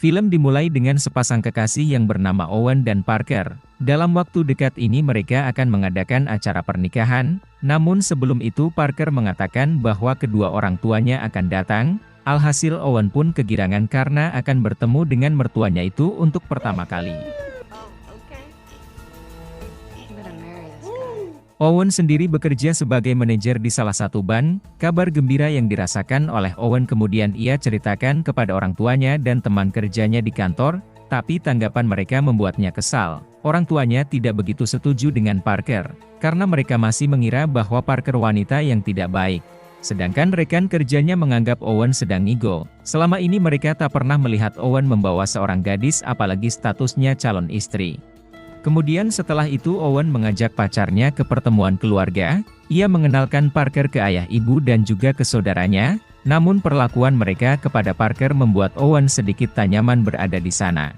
Film dimulai dengan sepasang kekasih yang bernama Owen dan Parker. Dalam waktu dekat ini mereka akan mengadakan acara pernikahan, namun sebelum itu Parker mengatakan bahwa kedua orang tuanya akan datang. Alhasil Owen pun kegirangan karena akan bertemu dengan mertuanya itu untuk pertama kali. Owen sendiri bekerja sebagai manajer di salah satu bank. Kabar gembira yang dirasakan oleh Owen kemudian ia ceritakan kepada orang tuanya dan teman kerjanya di kantor, tapi tanggapan mereka membuatnya kesal. Orang tuanya tidak begitu setuju dengan Parker, karena mereka masih mengira bahwa Parker wanita yang tidak baik. Sedangkan rekan kerjanya menganggap Owen sedang ego. Selama ini mereka tak pernah melihat Owen membawa seorang gadis apalagi statusnya calon istri. Kemudian setelah itu Owen mengajak pacarnya ke pertemuan keluarga. Ia mengenalkan Parker ke ayah ibu dan juga ke saudaranya. Namun perlakuan mereka kepada Parker membuat Owen sedikit tak nyaman berada di sana.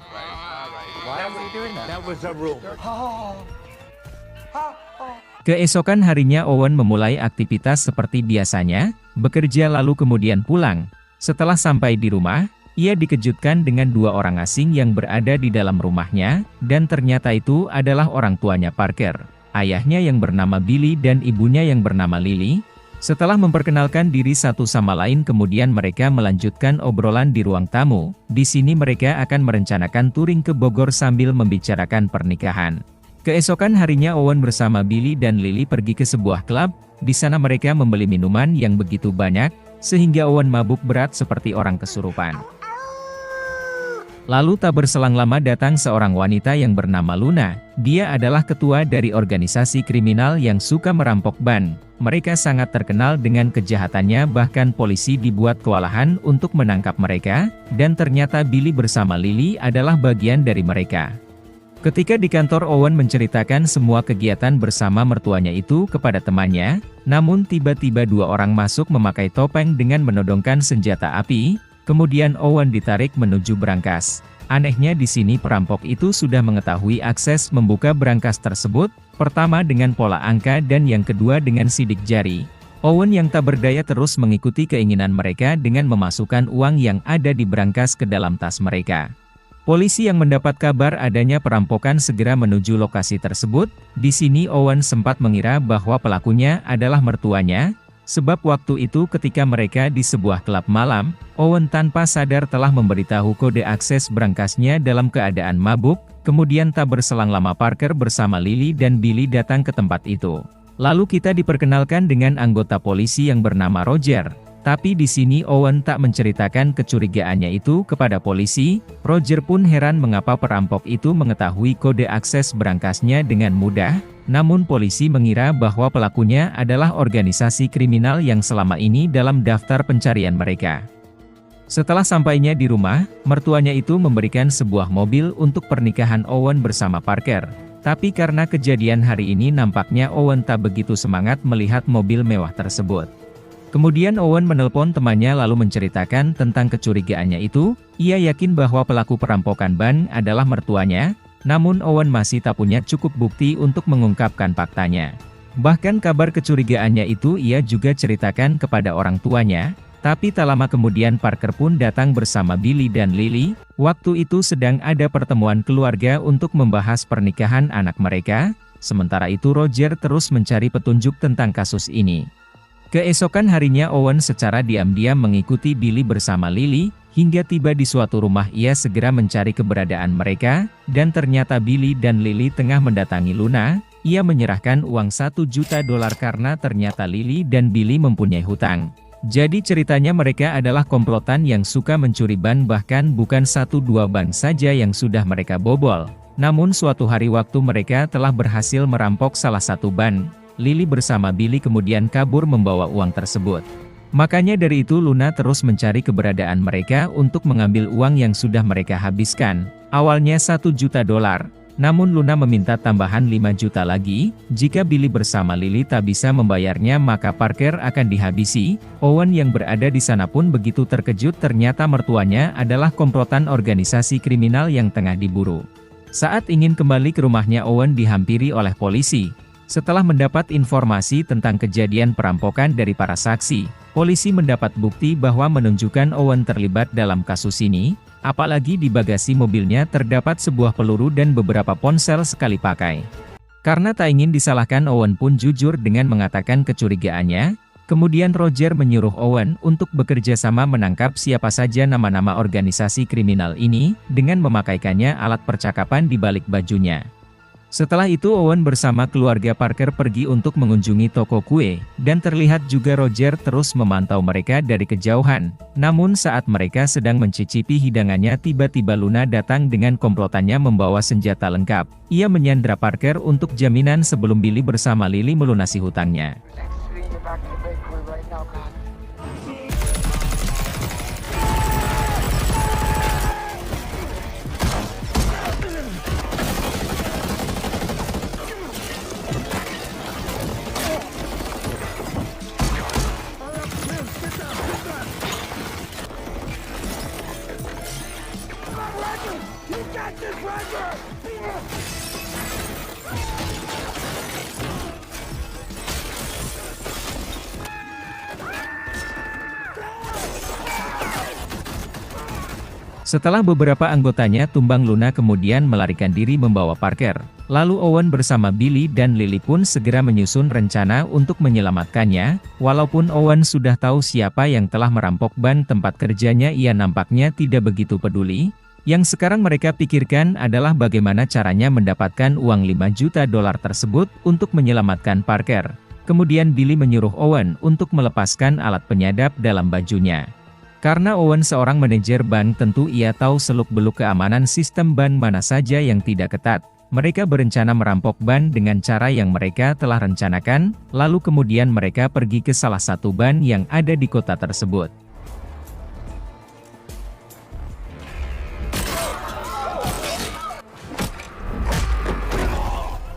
Keesokan harinya Owen memulai aktivitas seperti biasanya, bekerja lalu kemudian pulang. Setelah sampai di rumah, ia dikejutkan dengan dua orang asing yang berada di dalam rumahnya, dan ternyata itu adalah orang tuanya Parker, ayahnya yang bernama Billy dan ibunya yang bernama Lily. Setelah memperkenalkan diri satu sama lain kemudian mereka melanjutkan obrolan di ruang tamu. Di sini mereka akan merencanakan touring ke Bogor sambil membicarakan pernikahan. Keesokan harinya Owen bersama Billy dan Lily pergi ke sebuah klub. Di sana mereka membeli minuman yang begitu banyak, sehingga Owen mabuk berat seperti orang kesurupan. Lalu tak berselang lama datang seorang wanita yang bernama Luna. Dia adalah ketua dari organisasi kriminal yang suka merampok bank. Mereka sangat terkenal dengan kejahatannya, bahkan polisi dibuat kewalahan untuk menangkap mereka, dan ternyata Billy bersama Lily adalah bagian dari mereka. Ketika di kantor Owen menceritakan semua kegiatan bersama mertuanya itu kepada temannya, namun tiba-tiba dua orang masuk memakai topeng dengan menodongkan senjata api. Kemudian Owen ditarik menuju brankas. Anehnya di sini perampok itu sudah mengetahui akses membuka brankas tersebut, pertama dengan pola angka dan yang kedua dengan sidik jari. Owen yang tak berdaya terus mengikuti keinginan mereka dengan memasukkan uang yang ada di brankas ke dalam tas mereka. Polisi yang mendapat kabar adanya perampokan segera menuju lokasi tersebut. Di sini Owen sempat mengira bahwa pelakunya adalah mertuanya. Sebab waktu itu ketika mereka di sebuah klub malam, Owen tanpa sadar telah memberitahu kode akses brankasnya dalam keadaan mabuk. Kemudian tak berselang lama Parker bersama Lily dan Billy datang ke tempat itu. Lalu kita diperkenalkan dengan anggota polisi yang bernama Roger. Tapi di sini Owen tak menceritakan kecurigaannya itu kepada polisi. Roger pun heran mengapa perampok itu mengetahui kode akses brankasnya dengan mudah. Namun polisi mengira bahwa pelakunya adalah organisasi kriminal yang selama ini dalam daftar pencarian mereka. Setelah sampainya di rumah, mertuanya itu memberikan sebuah mobil untuk pernikahan Owen bersama Parker. Tapi karena kejadian hari ini nampaknya Owen tak begitu semangat melihat mobil mewah tersebut. Kemudian Owen menelpon temannya lalu menceritakan tentang kecurigaannya itu. Ia yakin bahwa pelaku perampokan bank adalah mertuanya. Namun Owen masih tak punya cukup bukti untuk mengungkapkan faktanya. Bahkan kabar kecurigaannya itu ia juga ceritakan kepada orang tuanya. Tapi tak lama kemudian Parker pun datang bersama Billy dan Lily. Waktu itu sedang ada pertemuan keluarga untuk membahas pernikahan anak mereka. Sementara itu Roger terus mencari petunjuk tentang kasus ini. Keesokan harinya Owen secara diam-diam mengikuti Billy bersama Lily. Hingga tiba di suatu rumah ia segera mencari keberadaan mereka, dan ternyata Billy dan Lily tengah mendatangi Luna. Ia menyerahkan uang $1 juta karena ternyata Lily dan Billy mempunyai hutang. Jadi ceritanya mereka adalah komplotan yang suka mencuri ban, bahkan bukan 1-2 bank saja yang sudah mereka bobol. Namun suatu hari waktu mereka telah berhasil merampok salah satu bank, Lily bersama Billy kemudian kabur membawa uang tersebut. Makanya dari itu Luna terus mencari keberadaan mereka untuk mengambil uang yang sudah mereka habiskan. Awalnya $1 juta, namun Luna meminta tambahan 5 juta lagi. Jika Billy bersama Lily tak bisa membayarnya maka Parker akan dihabisi. Owen yang berada di sana pun begitu terkejut ternyata mertuanya adalah komplotan organisasi kriminal yang tengah diburu. Saat ingin kembali ke rumahnya Owen dihampiri oleh polisi. Setelah mendapat informasi tentang kejadian perampokan dari para saksi, polisi mendapat bukti bahwa menunjukkan Owen terlibat dalam kasus ini. Apalagi di bagasi mobilnya terdapat sebuah peluru dan beberapa ponsel sekali pakai. Karena tak ingin disalahkan, Owen pun jujur dengan mengatakan kecurigaannya. Kemudian Roger menyuruh Owen untuk bekerja sama menangkap siapa saja nama-nama organisasi kriminal ini, dengan memakaikannya alat percakapan di balik bajunya. Setelah itu Owen bersama keluarga Parker pergi untuk mengunjungi toko kue, dan terlihat juga Roger terus memantau mereka dari kejauhan. Namun saat mereka sedang mencicipi hidangannya, tiba-tiba Luna datang dengan komplotannya membawa senjata lengkap. Ia menyandra Parker untuk jaminan sebelum Billy bersama Lily melunasi hutangnya. Setelah beberapa anggotanya tumbang, Luna kemudian melarikan diri membawa Parker. Lalu Owen bersama Billy dan Lily pun segera menyusun rencana untuk menyelamatkannya. Walaupun Owen sudah tahu siapa yang telah merampok ban tempat kerjanya, ia nampaknya tidak begitu peduli. Yang sekarang mereka pikirkan adalah bagaimana caranya mendapatkan uang $5 juta tersebut untuk menyelamatkan Parker. Kemudian Billy menyuruh Owen untuk melepaskan alat penyadap dalam bajunya. Karena Owen seorang manajer ban, tentu ia tahu seluk-beluk keamanan sistem ban mana saja yang tidak ketat. Mereka berencana merampok ban dengan cara yang mereka telah rencanakan, lalu kemudian mereka pergi ke salah satu ban yang ada di kota tersebut.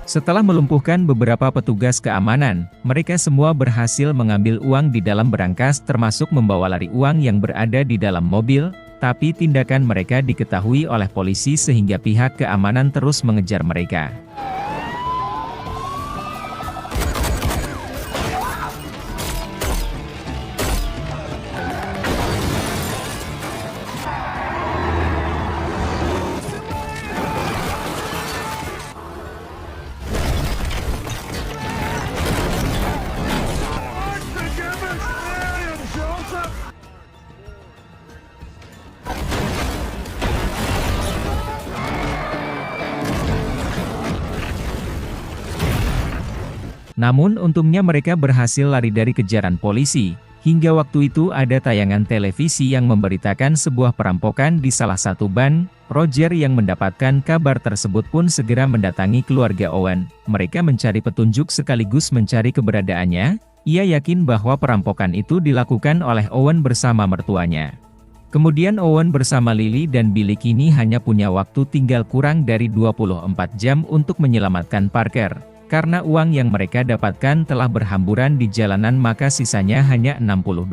Setelah melumpuhkan beberapa petugas keamanan, mereka semua berhasil mengambil uang di dalam berangkas, termasuk membawa lari uang yang berada di dalam mobil. Tapi tindakan mereka diketahui oleh polisi sehingga pihak keamanan terus mengejar mereka. Namun untungnya mereka berhasil lari dari kejaran polisi. Hingga waktu itu ada tayangan televisi yang memberitakan sebuah perampokan di salah satu ban. Roger yang mendapatkan kabar tersebut pun segera mendatangi keluarga Owen. Mereka mencari petunjuk sekaligus mencari keberadaannya. Ia yakin bahwa perampokan itu dilakukan oleh Owen bersama mertuanya. Kemudian Owen bersama Lily dan Billy kini hanya punya waktu tinggal kurang dari 24 jam untuk menyelamatkan Parker. Karena uang yang mereka dapatkan telah berhamburan di jalanan, maka sisanya hanya $60.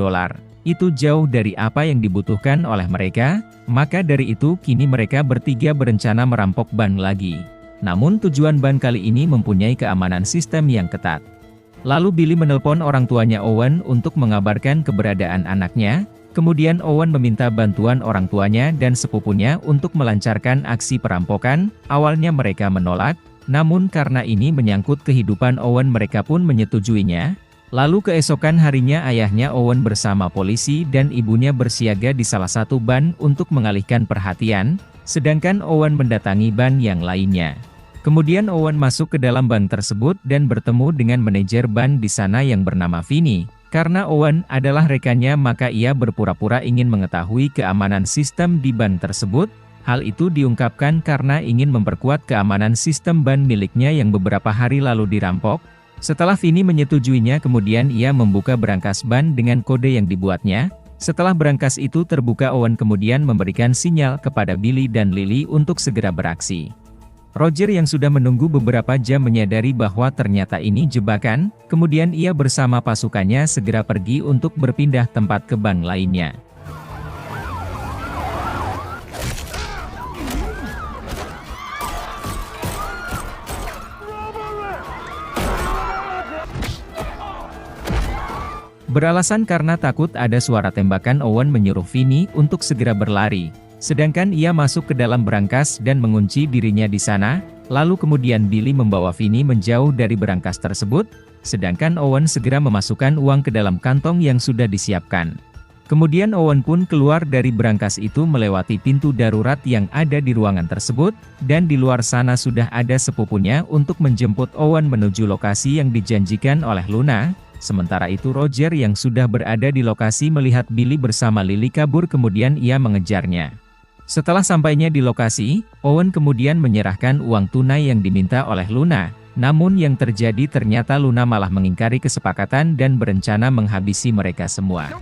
Itu jauh dari apa yang dibutuhkan oleh mereka, maka dari itu kini mereka bertiga berencana merampok ban lagi. Namun tujuan ban kali ini mempunyai keamanan sistem yang ketat. Lalu Billy menelpon orang tuanya Owen untuk mengabarkan keberadaan anaknya. Kemudian Owen meminta bantuan orang tuanya dan sepupunya untuk melancarkan aksi perampokan. Awalnya mereka menolak. Namun karena ini menyangkut kehidupan Owen, mereka pun menyetujuinya. Lalu keesokan harinya ayahnya Owen bersama polisi dan ibunya bersiaga di salah satu ban untuk mengalihkan perhatian, sedangkan Owen mendatangi ban yang lainnya. Kemudian Owen masuk ke dalam ban tersebut dan bertemu dengan manajer ban di sana yang bernama Vinny. Karena Owen adalah rekannya, maka ia berpura-pura ingin mengetahui keamanan sistem di ban tersebut. Hal itu diungkapkan karena ingin memperkuat keamanan sistem ban miliknya yang beberapa hari lalu dirampok. Setelah Vinny menyetujuinya, kemudian ia membuka berangkas ban dengan kode yang dibuatnya. Setelah berangkas itu terbuka, Owen kemudian memberikan sinyal kepada Billy dan Lily untuk segera beraksi. Roger yang sudah menunggu beberapa jam menyadari bahwa ternyata ini jebakan, kemudian ia bersama pasukannya segera pergi untuk berpindah tempat ke ban lainnya. Beralasan karena takut ada suara tembakan, Owen menyuruh Vinny untuk segera berlari. Sedangkan ia masuk ke dalam berangkas dan mengunci dirinya di sana, lalu kemudian Billy membawa Vinny menjauh dari berangkas tersebut, sedangkan Owen segera memasukkan uang ke dalam kantong yang sudah disiapkan. Kemudian Owen pun keluar dari berangkas itu melewati pintu darurat yang ada di ruangan tersebut, dan di luar sana sudah ada sepupunya untuk menjemput Owen menuju lokasi yang dijanjikan oleh Luna. Sementara itu Roger yang sudah berada di lokasi melihat Billy bersama Lily kabur, kemudian ia mengejarnya. Setelah sampainya di lokasi, Owen kemudian menyerahkan uang tunai yang diminta oleh Luna. Namun yang terjadi ternyata Luna malah mengingkari kesepakatan dan berencana menghabisi mereka semua.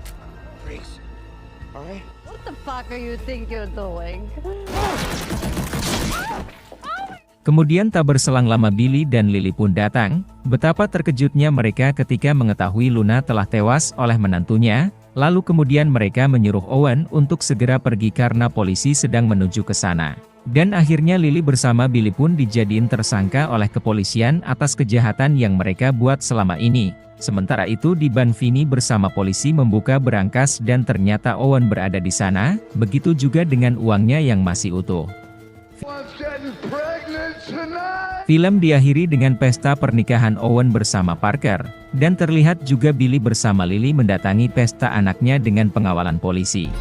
What the fuck are you think you're doing? Kemudian tak berselang lama Billy dan Lily pun datang. Betapa terkejutnya mereka ketika mengetahui Luna telah tewas oleh menantunya. Lalu kemudian mereka menyuruh Owen untuk segera pergi karena polisi sedang menuju ke sana. Dan akhirnya Lily bersama Billy pun dijadiin tersangka oleh kepolisian atas kejahatan yang mereka buat selama ini. Sementara itu di ban Vinny bersama polisi membuka berangkas dan ternyata Owen berada di sana, begitu juga dengan uangnya yang masih utuh. Film diakhiri dengan pesta pernikahan Owen bersama Parker, dan terlihat juga Billy bersama Lily mendatangi pesta anaknya dengan pengawalan polisi.